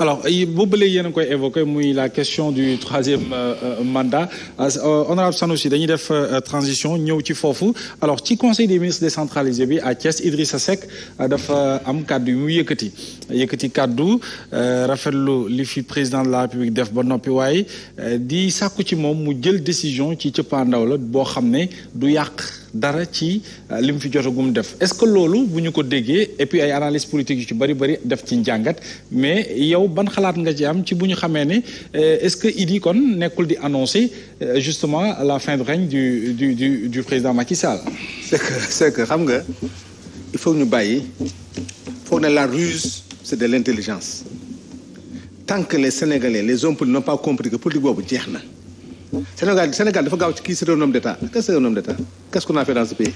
alors boobu léegi yéen a koy évoqué muy la question du troisième mandat honorable Sanoussi dañuy def transition ñëw ci foofu alors ci conseil des ministres décentralisé bi à Thiès Idrissa Seck dafa am kàddu yu mu yëkkati kàddu rafetlu li fi président de la République def ba noppi waaye di sàkku ci moom mu jël décision ci cëppaandaw la boo xam ne du yàq dara ci li mu fi jotagum def est-ce que loolu bu ñu ko déggee et puis ay analyse politique yu ci bari def ci njàngat mais yow ban xalaat nga ci am ci bu ñu xamee ne est-ce que Idi kon nekkul di annoncer justement la fin de règne du président Macky Sall. c'est que xam nga il faut ñu bàyyi foog ne la ruse c'est de l'intelligence tant que les Sénégalais les hommes politiques n'ont pas compris que politique boobu jeex na. Sénégal dafa gaaw ci kii c'est un homme d'État qu'est-ce que c'est un homme d'État qu'est-ce qu'on a fait dans ce pays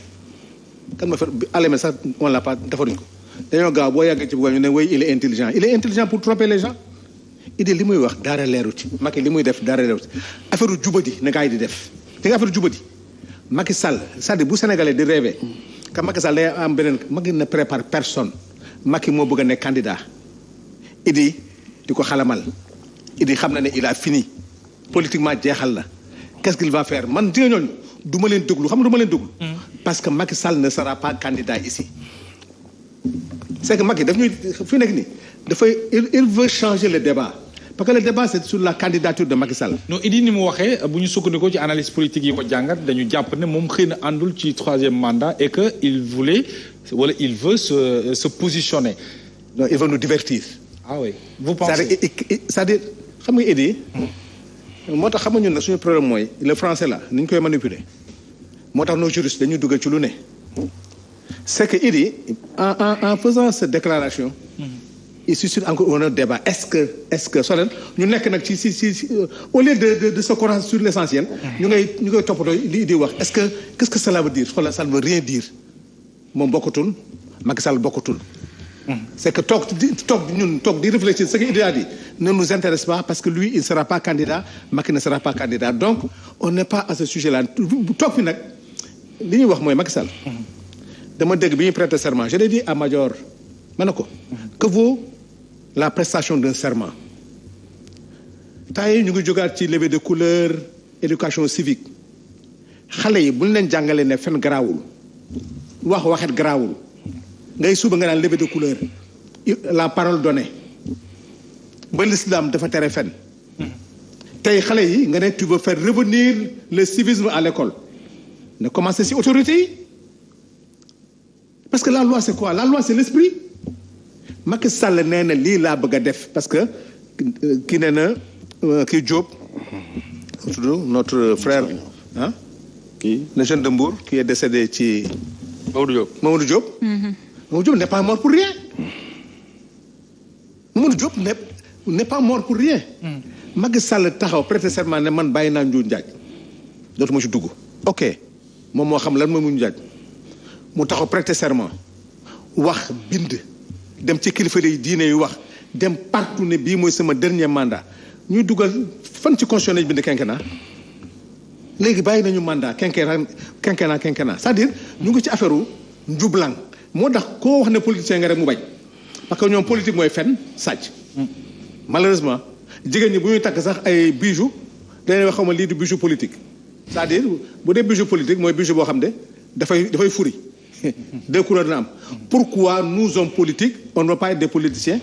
kan ma fa aleme sax on l'a pas defaruñ ko dañoo gaaw boo yàggee ci bëgg ñu ne oui il est intelligent pour tromper les gens idée li muy wax dara leeru ci Macky li muy def dara leeru ci affaire jubadi na gaa yi di def te nga affaire jubadi Macky Sall c'est-à-dire bu Sénégalais di rêver que Macky Sall day am beneen Macky ne prépare personne Macky moo bëgg a nekk candidat Idi di ko xalamal Idi xam na ne il a fini politiquement jeexal na qu'est-ce qu'il va faire man jigéen ñooñu du ma leen déglu xam nga du ma leen déglu parce que Macky Sall ne sera pas candidat ici c'est que Macky daf ñuy fi nekk nii dafay il veut changer le débat parce que le débat c'est sur la candidature de Macky Sall. non Idi ni mu waxee bu ñu sukkandikoo ci analyse politique yi ko jàngat dañu jàpp ne moom xëy na àndul ci troisième mandat et que il voulait wala il veut se positionner. non il veut nous divertir. ah oui vous pensez c'est-à-dire xam nga Idi. moo tax xam nga ñun nag suñu problème mooy le français là ni ñu koy manipuler moo tax nos juristes dañuy dugal ci lu ne c'est que Idi en faisant cette déclaration il suscite encore un débat est-ce que Solen ñu nekk nag ci au lieu de se concentrer sur l'essentiel ñu ngay toppatoo di wax est-ce que qu'est-ce que cela veut dire xoolal ça ne veut rien dire moom bokkatul Macky Sall bokkatul c'est que toog di réfléchir ce que Idi a dit ne nous intéresse pas parce que lui il ne sera pas candidat Macky ne sera pas candidat donc on n'est pas à ce sujet-là toog fi nag li ñuy wax mooy Macky Sall dama dégg bi ñuy prêter serment je l'ai dit à Madior ma ne ko que vaut la prestation d'un serment temps yi ñu ngi jógaat ci levée de couleur éducation civique xale yi bu ñu leen jàngalee ne fen garaawul waxet garaawul ngay suba nga naan levée de couleur la parole donnée ba l'islam dafa tere fen tey xale yi nga ne tu veux faire revenir le civisme à l'école ne commencer ci autorité yi parce que la loi c'est quoi la loi c'est l'esprit Macky Sall nee na lii laa bëgg a def parce que kii nee na kii Diop notre frère ah kii le jeune de Mbour qui est décédé ci Mamadou Diop Mamadou Diop n'est pas mort pour rien Mamadou Diop n'est pas mort pour rien Macky Sall taxaw prêter serment ne man bàyyi naa Ndiou Ndiaye dootuma ci dugg ok moom moo xam lan mooy mu Ndiaye mu taxaw prêter serment wax bind dem ci kilifa yi diine yu wax dem partout ne bii mooy sama dernier mandat ñuy dugal fan ci constitution lañ bind quinquennat léegi bàyyi nañu mandat quinquennat c'est-à-dire ñu ngi ci affaire u njublang moo tax koo wax ne politicien nga rek mu bañ parce que ñoom politique mooy fen sàcc malheureusement jigéen ñi bu ñuy takk sax ay bijoux dañuy wax xawma lii du bijou politique c'est-à-dire bu dee bijou politique mooy bijou boo xam ne dafay furi deux couleurs dina am pourquoi nous hommes politiques on ne doit pas être des politiciens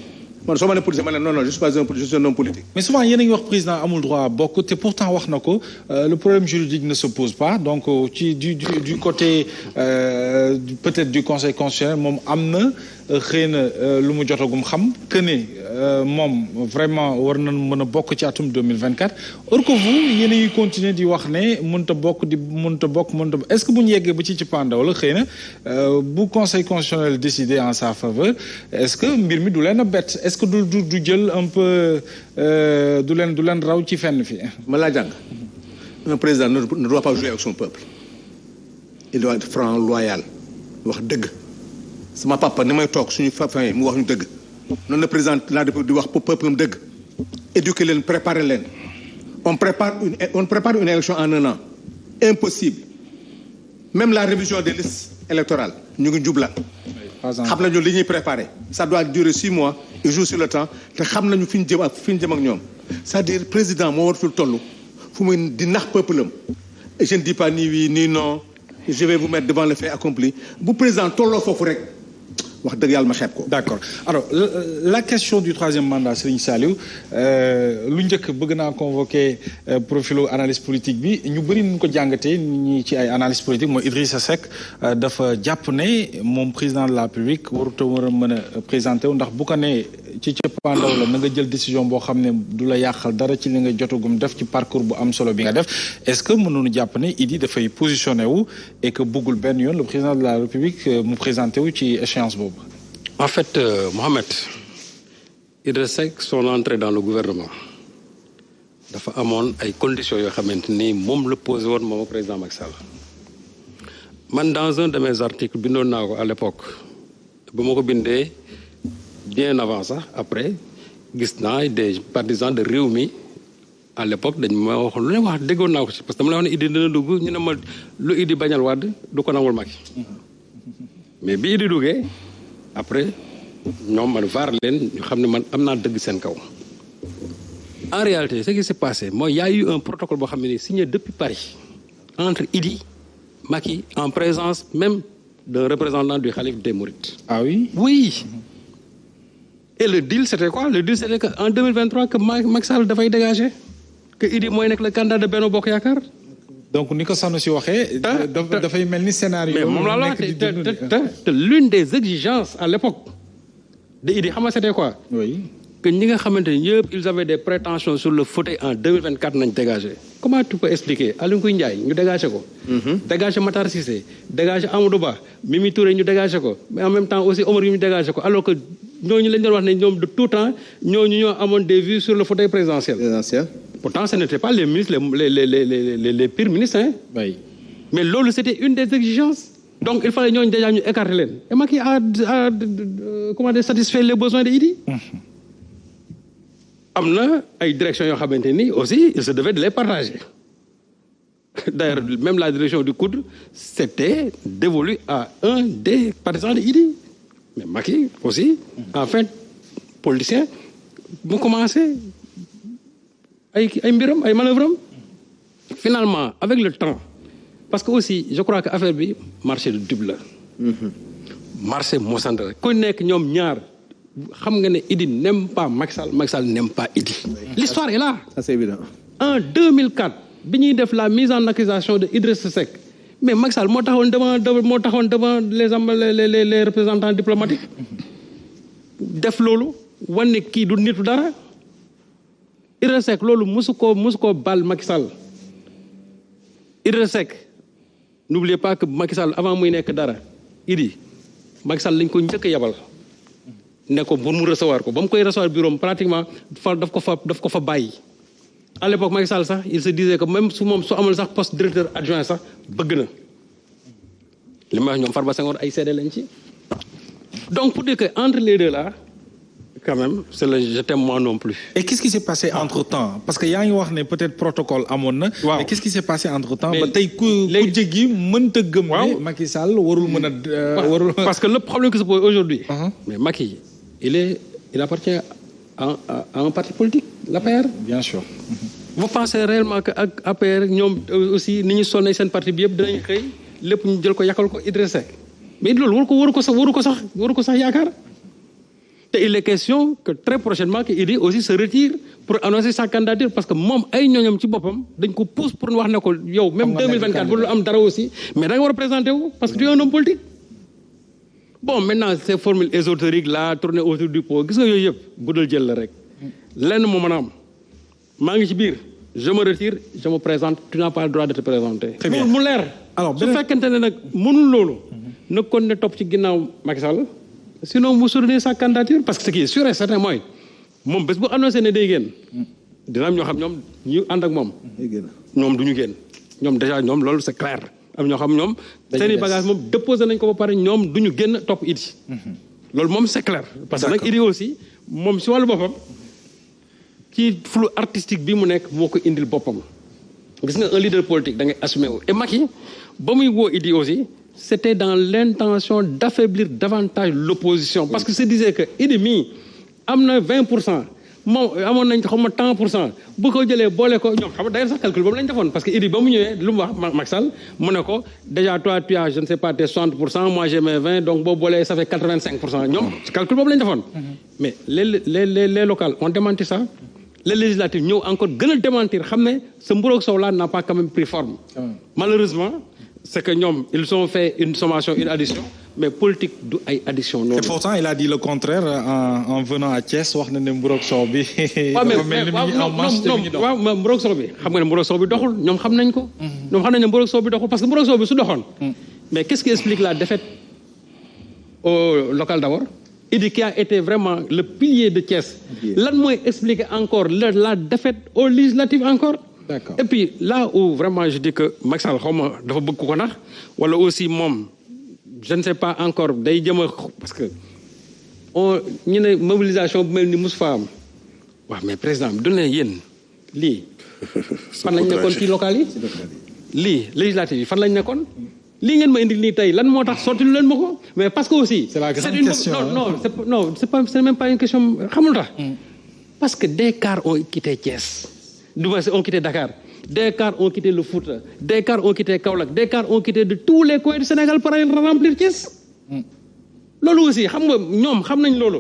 man soo ma ne politicien ma ne non je suis pas un politicien je suis un homme politique. mais souvent yéen a ngi wax président amul droit bokk te pourtant wax na ko le problème juridique ne se pose pas donc ci du côté peut-être du conseil constitutionnel moom am na xëy na lu mu jotagum xam que ne moom vraiment war na mën a bokk ci atum 2024 or que vous yéen a ngi continuer di wax ne mënut a bokk est-ce que bu ñu yeggee ba ci pandaw la xëy na bu conseil constitutionnel décider en sa faveur est-ce que mbir mi du leen a bett est-ce que du jël un peu du leen raw ci fenn fi ma laa jàng un président ne doit pas jouer avec son peuple il doit être franc loyal wax dëgg sama papa ni may toog suñu famille mu wax ñu dëgg noonu la président de la République di wax pour peuple am dëgg éduquer leen préparer leen on prépare une élection en 1 an impossible même la révision des listes électorales ñu ngi jubla xam nañu li ñuy préparer ça doit durer 6 mois il joue sur le temps te xam nañu fi ñu jëm ak ñoom c'est-à-dire président moo waratul toll fu muy di nax peuple am et je ne dis pas ni oui ni non je vais vous mettre devant le fait accompli bu président tolloo foofu rek wax dëgg yàlla ma xeeb ko. d'accord alors la question du troisième mandat Serigne Saliou lu njëkk bëgg naa convoquer profilu analyse politique bi ñu bëri nu ko jàngatee ñi ci ay analyse politique mooy Idrissa Seck dafa jàpp ne moom président de la République warut a war a mën a présenté wu ndax bu ko nee ci cëppaandaw la na nga jël décision boo xam ne du la yàqal dara ci li nga jotagum def ci parcours bu am solo bi nga def est-ce que mënuñu jàpp ne Idi dafay positionné wu et que bëggul benn yoon le président de la République mu présenté wu ci échéance boobu. En fait, Mohamed, Idrissa Seck, son entrée dans le gouvernement dafa amoon ay conditions yoo xamante ni moom la posé woon moom président Macky Sall man dans un de mes articles bindoon naa ko à l'époque ba ma ko bindee bien avant sax après gis naa des partisans de Rewmi à l'époque dañ ma wax lu ne wax déggoon naa ko ci parce que dama la wax ne Idi dina dugg ñu ne ma lu Idi bañal Wade du ko nangul Macky mais bi Idi duggee après ñoom man vaar leen ñu xam ne man am naa dëgg seen kaw en réalité ce qui s'est passé mooy y a eu un protocole boo xam ne signé depuis Paris entre Idi Macky en présence même d'un représentant du khalife des Mourides. Ah oui? Oui. Et le deal c'était quoi? Le deal c'était qu'en 2023 que Macky Sall dafay dégager que Idi mooy nekk le candidat de Benno Bokk Yaakaar. Donc ni ko Sanoussi waxee. dafay mel ni scénario. mais moom laa la wax te l'une des exigences à l'époque de Idi xam nga c'était quoi? Oui. Que ñi nga xamante ni yëpp ils avaient des prétentions sur le fauteuil en 2024 nañ dégagé. Comment tu peux expliquer Aly Ngouille Ndiaye ñu dégagé ko. dégagé Matar Cissé dégagé Amadou Ba Mimi Touré ñu dégagé ko mais en même temps aussi Omar Youm ñu dégagé ko alors que ñooñu lañ doon wax ne ñoom de tout temps ñooñu ñoo amoon des vues sur le fauteuil présidentiel. Pourtant ce n'était pas les ministres les pires ministres hein. Oui. Mais loolu c'était une des exigences. Donc il fallait ñooñu déjà ñu écarter leen et Macky a comment dire satisfait les besoins de Idi. am na ay directions yoo xamante ni aussi il se devait de les partager d'ailleurs même la direction du COUD c'était dévolu à un des partisans de Idi mais Macky aussi en fait politicien mu commencé ay mbiram ay manœuvres am finalement avec le temps parce que aussi je crois que affaire bi marché de dub la marché moo sant rek ku nekk ñoom ñaar xam nga ne Idi n'aime pas Macky Sall n'aime pas Idi. L'histoire est là. Ça c'est évident. En 2004 bi ñuy def la mise en accusation de Idrissa Seck mais Macky Sall moo taxoon devant les représentants diplomatiques def loolu wane ne kii du nitu dara Idrissa Seck loolu mosu koo bal Macky Sall Idrissa Seck n'oubliez pas que Macky Sall avant muy nekk dara Idi Macky Sall lañ ko njëkk a yabal. ne ko pour mu recevoir ko ba mu koy recevoir bureau pratiquement daf ko fa bàyyi à l'époque Macky Sall sax il se disait que même su amul sax poste directeur adjoint sax bëgg na li may wax ñoom Farba Senghor ay seede lañ ci donc pour dire que entre les deux là quand même c'est le je t'aime moi non plus. Et qu'est-ce qui s'est passé entre-temps parce que yaa ngi wax ne peut-être protocole amoon na. waaw mais qu'est-ce qui s'est passé entre-temps. ba tey ku jéggi mënta gëm. ne Macky Sall warul mën a. warul parce que le problème qui se pose aujourd'hui. mais Macky il appartient à un parti politique l'APR. Bien sûr. Vous pensez réellement que ak APR ñoom aussi ni ñu sonnee seen parti bi yëpp dinañ xëy lépp ñu jël ko yàqal ko Idrissa Seck mais loolu waru ko sax yaakaar te il est question que très prochainement que Idi aussi se retire pour annoncer sa candidature parce que moom ay ñooñam ci boppam dañ ko pousse pour wax ne ko yow même 2024 bu dul am dara aussi mais da nga war a présenter wu parce que tu es un homme politique. Bon maintenant ces formules ésotériques là tourner autour du pot gis nga yooyu yëpp bu dul jël la rek lenn moo mën a am maa ngi ci biir je me retire je me présente tu n'as pas le droit de te présenter. Très bien mu leer. alors su fekkente ne nag mënul loolu. na kon ne topp ci ginnaaw Macky Sall sinon mu soutenir sa candidature parce que ce qui est sûr et certain mooy moom bés bu annoncé ne day génn dina am ñoo xam ñoom ñu ànd ak moom. ñoom du ñu génn ñoom déjà ñoom loolu c'est clair. am ñoo xam ñoom seen i bagage moom déposé nañ ko ba pare ñoom du ñu génn topp Idi loolu moom c'est clair parce que nag Idi aussi moom si wàllu boppam ci flou artistique bi mu nekk moo ko indil boppam gis nga un leader politique da ngay assumer wu et Macky ba muy woo Idi aussi c'était dans l'intention d'affaiblir davantage l'opposition parce que se disait que Idi mii am na 20% moom amoon nañ xaw ma tant pour cent bu ko jëlee boole ko ñoom xam nga d'ailleurs sax calcul boobu lañ defoon parce que Idi ba mu ñëwee lu mu wax Macky Sall mu ne ko déjà toi tu as je ne sais pas tes 60% moi j'ai mes 20 donc boo boolee ça fait 85% ñoom calcul boobu lañ defoon. mais les locales ont démenti ça. les législatives ñëw encore gën a démentir xam ne ce mburoog sow là n'a pas quand même pris forme. malheureusement c'est que ñoom ils ont fait une sommation une addition. mais politique du ay addition noonu. et pourtant il a dit le contraire en venant à Thiès wax na ne mburoog sow bi. waaw mais mburoog sow bi xam nga ne mburoog sow bi doxul ñoom xam nañ ko. ñoom xam nañ ne mburoog sow bi doxul parce que mburoog sow bi su doxoon. mais qu'est-ce qui explique la défaite au local d'abord. Idi qui a été vraiment le pilier de Thiès. lan mooy expliquer encore la défaite aux législatives encore. D'accord. et puis là où vraiment je dis que Macky Sall xaw ma dafa bëgg ko nax wala aussi moom. je ne sais pas encore day jëm a parce que ñu ne mobilisation bu mel ni mos fa am waaw mais président bi du ne yéen lii fan lañ nekkoon ci local yi lii législative yi fan lañ nekkoon lii ngeen ma indi nii tey lan moo tax sotti lu leen ma ko mais parce que aussi c'est la grande question non c'est même pas une question xamul tax parce que des cars ont quitté Thiès du moins ont quitté Dakar des cars ont quitté le Fouta, des cars ont quitté Kaolack, des cars ont quitté de tous les coins du Sénégal pour aller remplir Thiès. loolu aussi xam nga ñoom xam nañ loolu.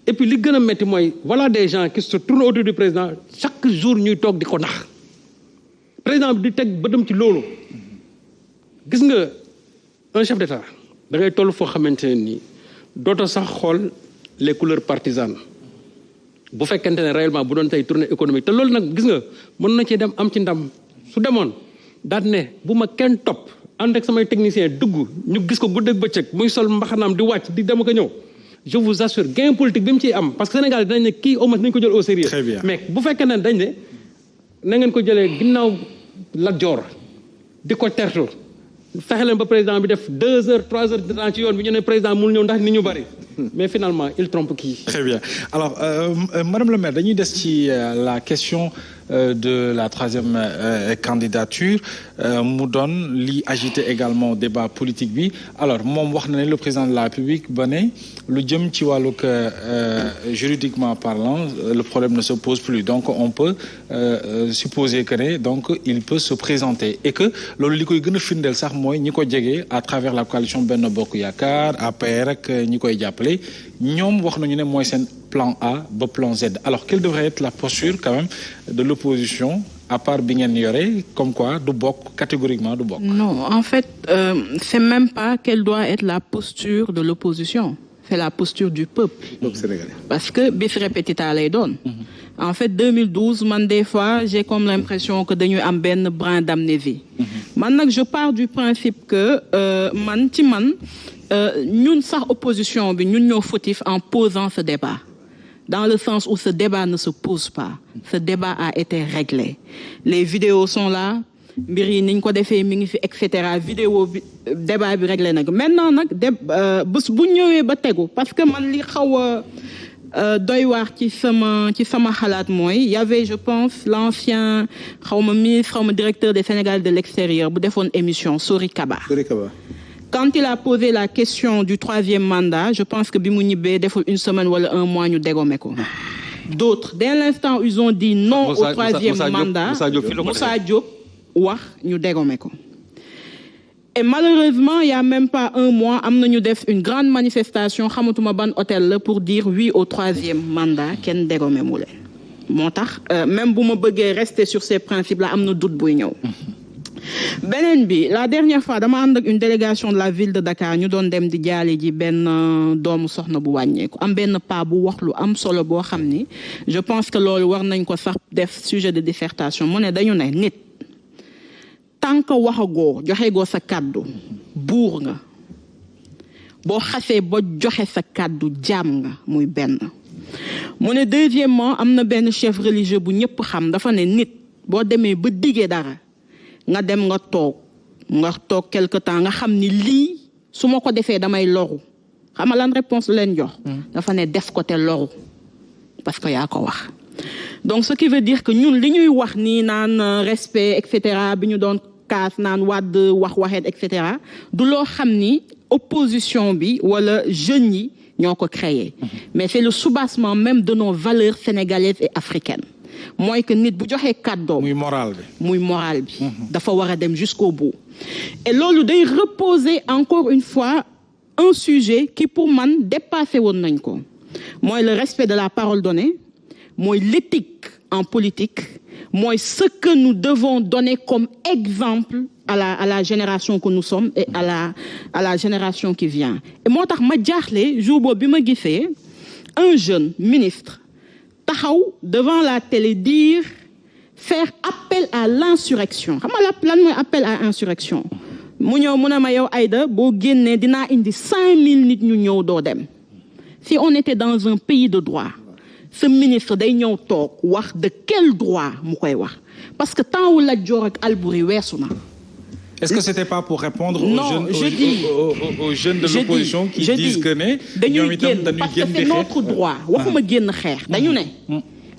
et puis li gën a métti mooy voilà des gens qui se tournent autour du président chaque jour ñuy toog di ko nax président bi di teg bëtam ci loolu. gis nga un chef d'État da ngay toll foo xamante ne nii dootoo sax xool les couleurs partisanes. bu fekkente ne réellement bu doon tey tournée économique te loolu nag gis nga mën na cee dem am ci ndam su demoon daal ne bu ma kenn topp ànd ak samay technicien dugg ñu gis ko guddeeg bëccëg muy sol mbaxanaam di wàcc di dem ak a ñëw je vous assure gain politique bi mu ciy am parce que Sénégal dañ ne kii au moins nañ ko jël au sérieux. Très bien. mais bu fekkee ne dañ ne na ngeen ko jëlee ginnaaw Lat Joor di ko tertu fexe leen ba président bi def 2 heures 3 heures de temps ci yoon bi ñu ne président mënul ñëw ndax nit ñu bari. mais finalement il trompe qui. Très bien alors madame le maire dañuy des ci la question de la 3e candidature mu doon li agité également débat politique bi alors moom wax na ne le président de la République ba ne lu jëm ci wàllug juridiquement parlant le problème ne se pose plus donc on peut supposer que ne donc il peut se présenter et que loolu li koy gën a firndeel sax mooy ñi ko jege à travers la coalition Benno Bokk Yaakaar APR ak ñi koy jàppale ñoom wax nañu ne mooy seen plan A ba plan Z alors quelle devrait être la posture quand même de l'opposition à part bi ngeen yore comme quoi du bokk catégoriquement du bokk. Non, en fait c'est même pas quelle doit être la posture de l'opposition, c'est la posture du peuple. Parce que bis repetita lay doon. En fait 2012 man des fois j'ai comme l'impression que dañuy am benn brin d'amnésie. man nag je pars du principe que man ñun sax opposition bi ñun ñoo fautif en posant ce débat dans le sens où ce débat ne se pose pas ce débat a été réglé les vidéos sont là mbir yi niñ ko defee mi ngi fi et cetera vidéo bi débat bi réglé nag maintenant nag bés bu ñëwee ba tegu parce que man li xaw a doy waar ci sama xalaat mooy y avait je pense l'ancien xawma ministre xawma directeur des Sénégal de l'extérieur bu defoon émission Sori Kaba. Quand il a posé la question du 3e mandat, je pense que bi mu ñibbee deful une semaine wala un mois ñu dégommé ko. D'autres, dès l'instant où ils ont dit non au 3e mandat, Moussa Diop wax ñu dégommé ko. Et malheureusement, il y a même pas un mois, am na ñu def une grande manifestation xamatuma ban hôtel la pour dire oui au 3e mandat kenn dégommé mu leen. moo tax même bu ma bëggee rester sur ces principes là am na doute buy ñëw. beneen bi la dernière fois dama ànd ak une délégation de la ville de Dakar ñu doon dem di jaale ji benn doomu soxna bu wàññeeku am benn pa bu wax lu am solo boo xam ni je pense que loolu war nañ ko sax def sujet de dissertation mu ne dañu ne nit tant que waxagoo joxegoo sa kàddu buur nga boo xasee ba joxe sa kàddu jaam nga muy benn mu ne deuxièmement am na benn chef religieux bu ñëpp xam dafa ne nit boo demee ba diggee dara nga dem nga toog quelque temps nga xam ni lii su ma ko defee damay loru xam nga lan réponse leen jox dafa ne def ko te loru parce que yaa ko wax donc ce qui veut dire que ñun li ñuy wax nii naan respect et cetera bi ñu doon kaas naan wàdd waxeet et cetera du loo xam ni opposition bi wala jeunes yi ñoo ko créé mais c'est le soubassement même de nos valeurs sénégalaises et africaines mooy que nit bu joxee kàddoom muy moral bi dafa war a dem jusqu'au bout et loolu day reposer encore une fois un sujet qui pour man dépassé woon nañ ko mooy le respect de la parole donnée mooy l'éthique en politique mooy ce que nous devons donner comme exemple à la génération que nous sommes et à la génération qui vient et moo tax ma jaaxle jour boobu bi ma gisee un jeune ministre taxaw devant la télé dire faire appel à l'insurrection xam nga lan mooy appel à insurrection mu ñëw mu ne ma yow Aïda boo génnee dinaa indi 5000 nit ñu ñëw doo dem si on était dans un pays de droit ce ministre day ñëw toog wax de quel droit mu koy wax parce que temps wu Lat Joor ak Alboury weesu na. Est-ce que c'était pas pour répondre aux jeunes de l'opposition qui disent que ne dañuy génn parce que c'est notre droit waxuma génn xeex dañu ne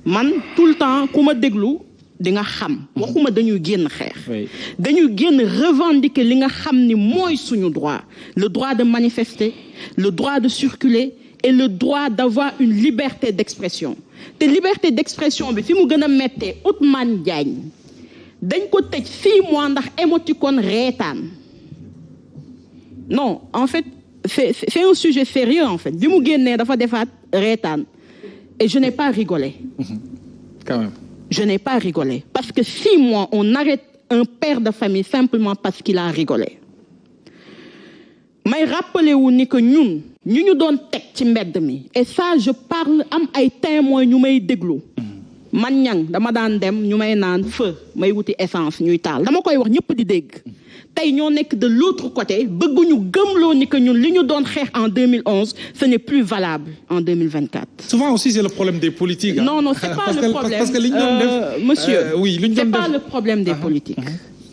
man tout le temps ku ma déglu di nga xam waxuma dañuy génn xeex dañuy génn revendiquer li nga xam ni mooy suñu droit le droit de manifester le droit de circuler et le droit d'avoir une liberté d'expression te liberté d'expression bi fi mu gën a mettee Ousmane Diagne dañ ko tëj 6 mois ndax émoticône reetaan non en fait c'est un sujet sérieux en fait bi mu génnee dafa defaat reetaan et je n'ai pas rigolé quand même je n'ai pas rigolé parce que 6 mois on arrête un père de famille simplement parce qu'il a rigolé may rappelé wu ni que ñun ñu doon teg ci mbedd mi et ça je parle am ay témoins ñu may déglu man ñang dama daan dem ñu may naan feu may wuti essence ñuy taal dama koy wax ñëpp di dégg tey ñoo nekk de l'autre côté bëgguñu gëmloo ni que ñun li ñu doon xeex en 2011 ce n'est plus valable en 2024. Souvent aussi c'est le problème des politiques. Non c'est pas le problème parce que li ñu doon def monsieur oui li ñu doon c'est def pas le problème des politiques.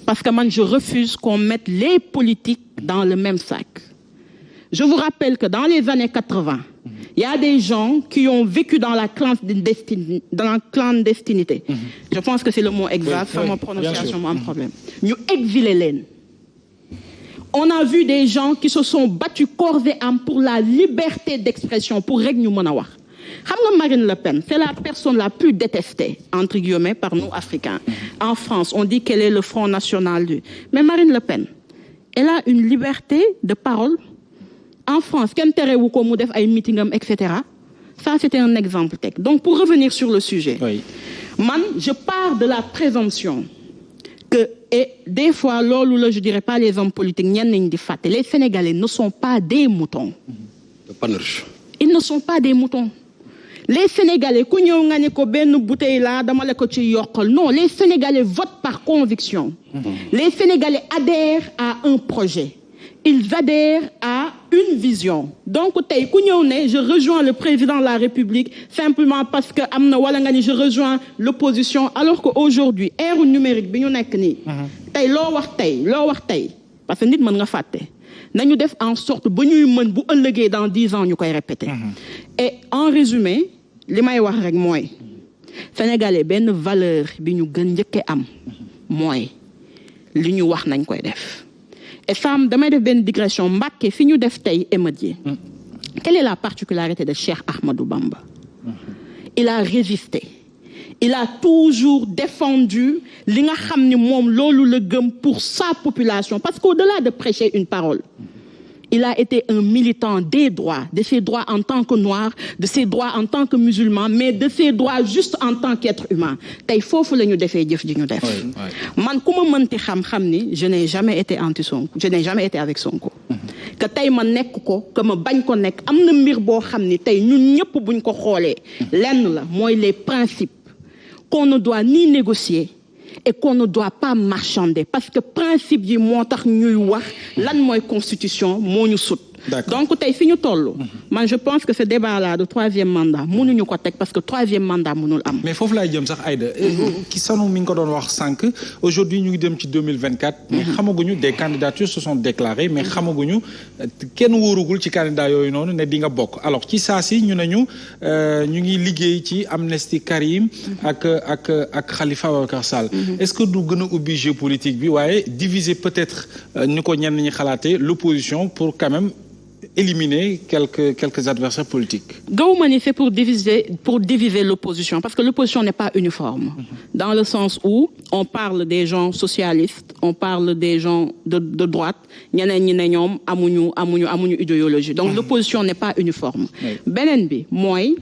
Parce que man je refuse qu'on mette les politiques dans le même sac. Je vous rappelle que dans les années 80, il y a des gens qui ont vécu dans la clandestinité. Je pense que c'est le mot exact, sama prononciation moo am problème. Ñu exilé leen. On a vu des gens qui se sont battus corps et âme pour la liberté d'expression, pour rek ñu mën a wax. Xam nga Marine Le Pen, c'est la personne la plus détestée, entre guillemets, par nous Africains. En France, on dit qu'elle est le Front National Mais Marine Le Pen, elle a une liberté de parole. En France, kenn terewu ko mu def ay meetingam etc. Ça c'était un exemple teg. Donc pour revenir sur le sujet. Oui. Man, je pars de la présomption que et des fois loolu la je dirais pas les hommes politiques ñenn ñi di fàtte les Sénégalais ne sont pas des moutons. Ils ne sont pas des moutons. Les Sénégalais ku ñëw nga ne ko benn bouteille là dama la ko ci yokkal non les Sénégalais votent par conviction. Les Sénégalais adhèrent à un projet. Ils adhèrent à une vision. Donc tey ku ñëw ne je rejoins le président de la République simplement parce que am na wala nga ni je rejoins l'opposition alors que aujourd'hui ère numérique bi ñu nekk nii. tey loo wax tey parce que nit mën nga fàtte. nañu def en sorte ba ñuy mën bu ëllëgee dans 10 ans ñu koy répéter. Et en résumé li may wax rek mooy Sénégalais benn valeur bi ñu gën njëkkee am mooy li ñu wax nañ koy def. Et ça damay def benn digression Mbacké fi ñu def tey émeute yi. Quelle est la particularité de Cheikh Ahmadou Bamba? Il a résisté. Il a toujours défendu li nga xam ni moom loolu la gëm pour sa population parce qu'au-delà de prêcher une parole il a été un militant des droits, de ses droits en tant que noir, de ses droits en tant que musulman, mais de ses droits juste en tant qu'être humain. Tey foofu la ñu defee jëf ji ñu def. Man ku ma mënti xam ni je n'ai jamais été anti-Sonko, je n'ai jamais été avec Sonko. Que tey ma nekk ko que ma bañ ko nekk am na mbir boo xam ni tey ñun ñëpp buñ ko xoolee lenn la mooy les principes qu'on ne doit ni négocier et qu'on ne doit pas marchander parce que principe yi moo tax ñuy wax lan mooy constitution moo ñu sut. Donc tey fi ñu toll. man je pense que ce débat là de 3e mandat mënuñu ko teg parce que 3e mandat mënul am. mais foofu laay jëm sax Aïda. ki sanu mi ngi ko doon wax sànq aujourd'hui ñu ngi dem ci 2024. mais xamaguñu des candidatures se sont déclarées mais xamaguñu kenn wóorugul ci candidat yooyu noonu ne di nga bokk alors ci saa si ñu ne ñu ngi liggéey ci amnistie Karim ak Khalifa Ababacar Sall. est-ce que du gën a ubbi jeu politique bi waaye diviser peut-être ni ko ñenn ñi xalaatee l'opposition pour quand même éliminer quelques adversaires politiques. gawuma ni c'est pour diviser l'opposition parce que l'opposition n'est pas uniforme dans le sens où on parle des gens socialistes, on parle des gens de droite, ñeneen ñi ne ñoom amuñu idéologie. Donc l'opposition n'est pas uniforme. Beneen bi mooy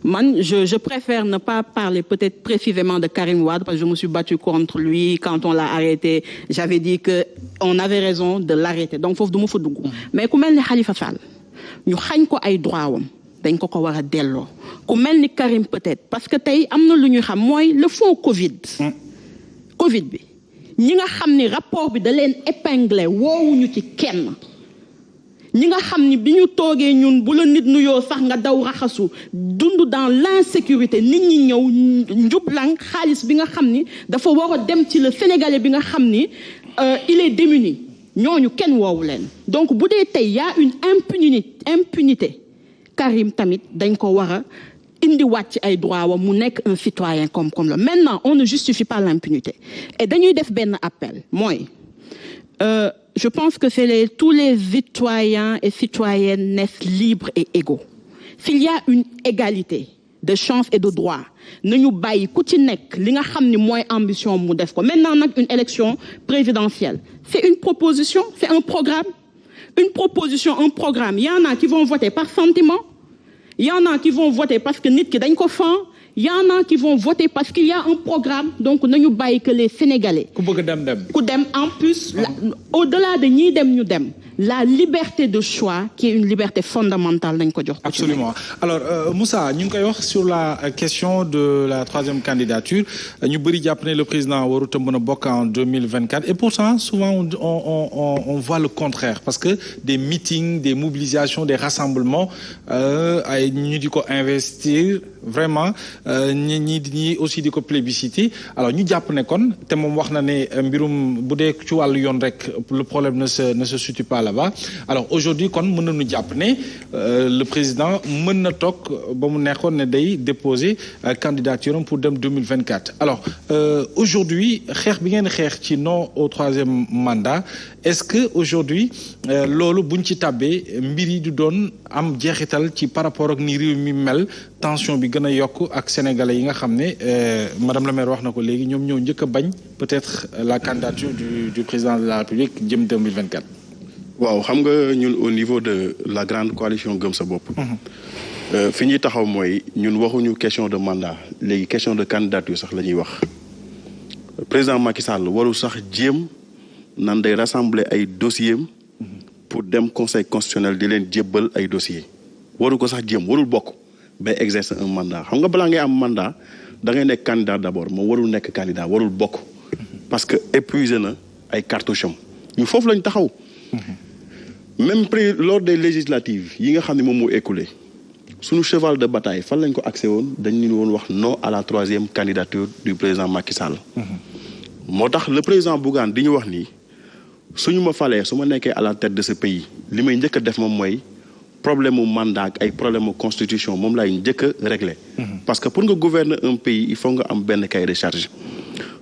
man je préfère ne pas parler peut-être précisément de Karim Wade parce que je me suis battu contre lui quand on l'a arrêté. J'avais dit que on avait raison de l'arrêter. Donc foofu du ma fa dugg. Mais ku mel ni Khalifa Sall ñu xañ ko ay droit wam dañ ko war a delloo. Ku mel ni Karim peut-être parce que tey am na lu ñu xam mooy le fonds Covid bi ñi nga xam ni rapport bi da leen épinglé woowuñu ci kenn. ñi nga xam ni bi ñu toogee ñun bu la nit nuyoo sax nga daw raxasu dund dans l'insécurité nit ñi ñëw njublang xaalis bi nga xam ni dafa war a dem ci le Sénégalais bi nga xam ni il est démuni ñooñu kenn woowu leen. Donc bu dee tey y a une impunité Karim tamit dañ ko war a indiwaat ci ay droit wa mu nekk un citoyen comme la. Maintenant on ne justifie pas l'impunité et dañuy def benn appel mooy je pense que tous les citoyens et citoyennes naissent libres et égaux. S'il y a une égalité de chance et de droit, nañu bàyyi ku ci nekk li nga xam ni mooy ambition mu def ko. Maintenant nag une élection présidentielle, c'est une proposition, c'est un programme. Une proposition, un programme. Il y en a qui vont voter par sentiment. Il y en a qui vont voter parce que nit ki dañ ko fan. Il y en a qui vont voter parce qu'il y a un programme. Donc, nañu bàyyi que les Sénégalais. Ku bëgg dem. Ku dem en plus, au-delà de ñi dem ñu dem, la liberté de choix qui est une liberté fondamentale dañ ko jox. Absolument. Alors Moussa ñu ngi koy wax sur la question de la troisième candidature ñu bëri jàpp ne le président warut a mën a bokk en 2024 et pourtant souvent on voit le contraire parce que des meetings, des mobilisations, des rassemblements ay ñu di ko investir vraiment ñi aussi di ko plébisciter alors ñu jàpp ne kon te moom wax na ne mbirum bu dee ci wàllu yoon rek le problème ne se situe pas là-bas. Alors aujourd'hui kon mën nañu jàpp ne le président mën na toog ba mu nekkoon ne day déposer candidature pour dem 2024. Alors aujourd'hui xeex bi ngeen xeex ci non au troisième mandat est-ce que aujourd'hui loolu buñ ci tàbbee mbir yi du doon am jeexital ci par rapport ak ni réew mi mel tension bi gën a yokk ak sénégalais yi nga xam ne madame la maire wax na ko léegi ñoom ñoo njëkk a bañ peut-être la candidature du président de la République jëm 2024. waaw xam nga ñun au niveau de la grande coalition Gëm sa bopp. fi ñuy taxaw mooy ñun waxuñu question de mandat léegi question de candidature sax la ñuy wax président Macky Sall warul sax jéem nan day rassembler ay dossiers pour dem conseil constitutionnel di leen jébbal ay dossiers waru ko sax jéem warul bokk bay exercer un mandat xam nga balaa ngay am mandat da ngay nekk candidat d'abord moom warul nekk candidat warul bokk parce que épuisé na ay cartouches am ñu foofu lañ taxaw. Même lors des législatives yi nga xam ne moom moo écoulé suñu cheval de bataille fan lañ ko accès woon dañu woon wax non à la troisième candidature du président Macky Sall. moo tax le président Bougane di ñu wax nii suñu ma falee su ma nekkee à la tête de ce pays li may njëkk a def moom mooy problème mu mandat ak ay problème mu constitution moom laay njëkk a régler. parce que pour nga gouverner un pays il faut nga am benn cahier de charge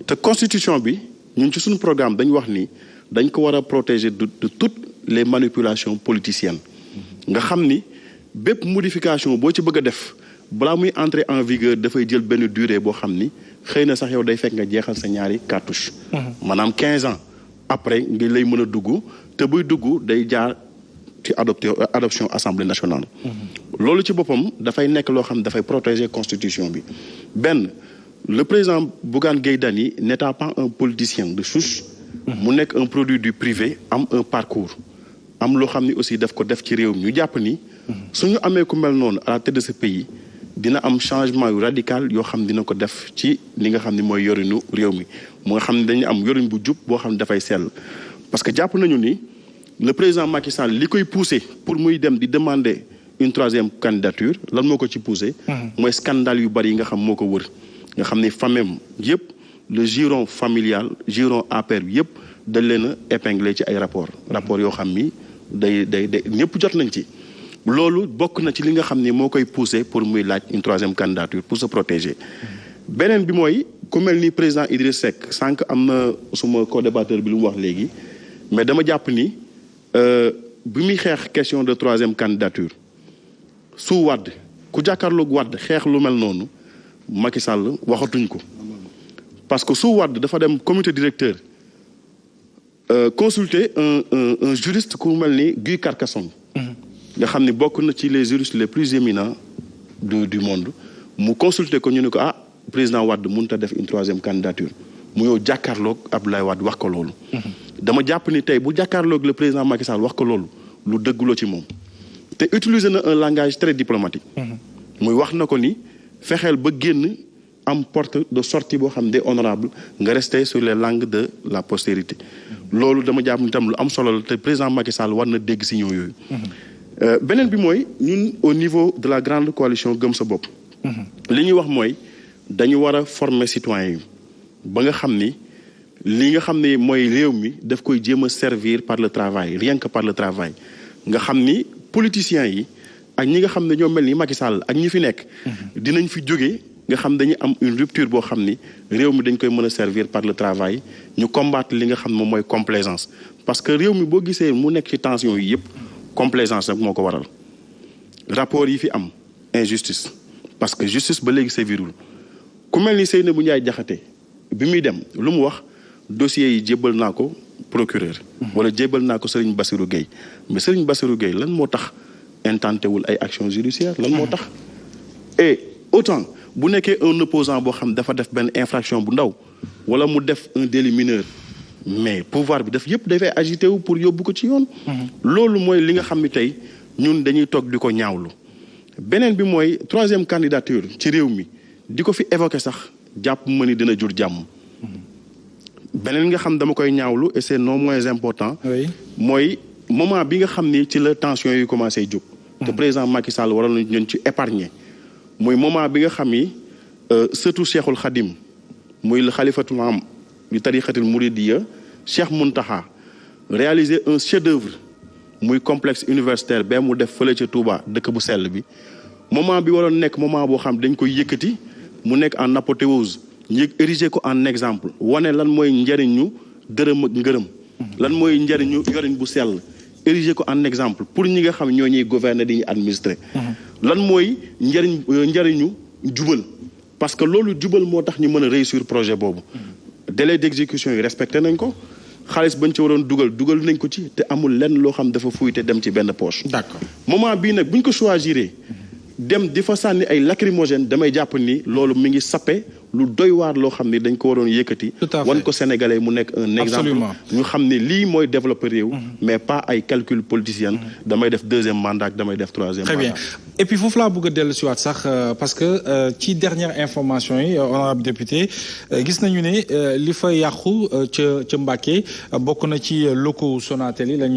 te constitution bi ñun ci suñu programme dañu wax ni dañ ko war a protéger de toutes les manipulations politiciennes nga xam ni bépp modification boo ci bëgg a def balaa muy entrer en vigueur dafay jël benn durée boo xam ni xëy na sax yow day fekk nga jeexal sa ñaari cartouche maanaam 15 ans après ngi lay mën a dugg te buy dugg day jaar ci adoption assemblée nationale loolu ci boppam dafay nekk loo xam ne dafay protéger constitution bi benn le président Bougane Gueye Dany n'étant pas un politicien de souche mu nekk un produit du privé am un parcours am loo xam ni aussi daf ko def ci réew mi ñu jàpp ni suñu amee ku mel noonu à la tête de ce pays dina am changement yu radical yoo xam dina ko def ci li nga xam ni mooy yorinu réew mi mu nga xam ne dañu am yorin bu jub boo xam ne dafay sell parce que jàpp nañu ni le président Macky Sall li koy poussé pour muy dem di demander une troisième candidature lan moo ko ci poussé mooy scandale yu bari yi nga xam moo ko wër nga xam ni famem yëpp le giron familial giron APR bi yëpp dañ leen a épinglé ci ay rapport yoo xam ni day ñëpp jot nañ ci loolu bokk na ci li nga xam ni moo koy poussé pour muy laaj une troisième candidature pour se protéger beneen bi mooy ku mel ni président Idriss Seck sànq am na suma co-débatteur bi lu mu wax léegi mais dama jàpp ni bi muy xeex question de troisième candidature su Wade ku jàkkaarloog Wade xeex lu mel noonu Macky Sall waxatuñ ko parce que su Wade dafa dem comité directeur consulter un juriste ku mel ni Guy Carcassonne nga xam ni bokk na ci les juristes les plus éminents du monde mu consulter ko ñu ne ko président Wade mënut a def une troisième candidature mu yow jàkkaarloog Abdoulaye Wade wax ko loolu. dama jàpp ni tey bu jàkkaarloog le président Macky Sall wax ko loolu lu dëgguloo ci moom te utiliser na un langage très diplomatique. muy wax na ko ni fexeel ba génn am porte de sortie boo xam ne honorable nga rester sur les langues de la postérité. loolu dama jàpp ni tam lu am solo la te président Macky Sall war na dégg signaux yooyu. beneen bi mooy ñun au niveau de la grande coalition Gëm sa bopp. li ñuy wax mooy dañu war a former citoyens yi ba nga xam ni li nga xam ne mooy réew mi daf koy jéem a servir par le travail rien que par le travail nga xam ni politiciens yi ak ñi nga xam ne ñoo mel ni Macky Sall ak ñi fi nekk. dinañ fi jóge nga xam dañuy am une rupture boo xam ni réew mi dañ koy mën a servir par le travail ñu combattre li nga xam moom mooy complaisance parce que réew mi boo gisee mu nekk ci tension yi yëpp complaisance rek moo ko waral rapport yi fi am injustice parce que justice ba léegi sévirul ku mel ni Seynabou Ndiaye Diakhaté bi muy dem lu mu wax dossiers yi jébbal naa ko procureur wala jébbal naa ko Serigne Bassirou Gueye mais Serigne Bassirou Gueye lan moo tax intenté wul ay actions judiciaires lan moo tax et autant bu nekkee un opposant boo xam dafa def benn infraction bu ndaw wala mu def un délit mineur mais pouvoir bi daf yëpp dafay agité wu pour yóbbu ko ci yoon loolu mooy li nga xam ni tey ñun dañuy toog di ko ñaawlu beneen bi mooy troisième candidature ci réew mi di ko fi évoqué sax jàpp ma ni dina jur jàmm beneen nga xam dama koy ñaawlu et c'est non moins important mooy moment bi nga xam ni ci la tension yi commencé jóg te président Macky Sall waroon nañ ñun ci épargner mooy moment bi nga xam ni surtout Cheikhul Khadim muy le xalifatul am di tarixatul Mouridiyya Cheikh Mountakha réaliser un chef-d'œuvre muy complexe universitaire ba mu def fële ca Touba dëkk bu sell bi moment bi waroon nekk moment boo xam dañ koy yëkkati mu nekk en apothéose ñu ériger ko en exemple wane lan mooy njëriñu dërëm ak ngërëm lan mooy njëriñu yorin bu sell ériger ko en exemple pour ñi nga xam ñoo ñuy gouverner di ñu administrer lan mooy njëriñu jubal parce que loolu jubal moo tax ñu mën a réussir projet boobu délai d'exécution yi respecté nañ ko xaalis bañ ci waroon dugal nañ ko ci te amul lenn loo xam dafa fuy te dem ci benn poche. D'accord moment bii nag buñ ko choisiree dem di fa sànni ay lacrymogène damay jàpp ni loolu mi ngi sappe lu doy waar loo xam ni dañ ko waroon yëkkati. wan ko sénégalais mu nekk un exemple. ñu xam ni lii mooy développer réew. mais pas ay calcul politicien. damay def deuxième mandat damay def troisième mandat. Très bien et puis foofu laa bëgg a dellu si waat sax parce que ci dernière information yi honorable député gis nañu ne li fa yàqu ca Mbacké bokk na ci locaux Sonatel yi lañu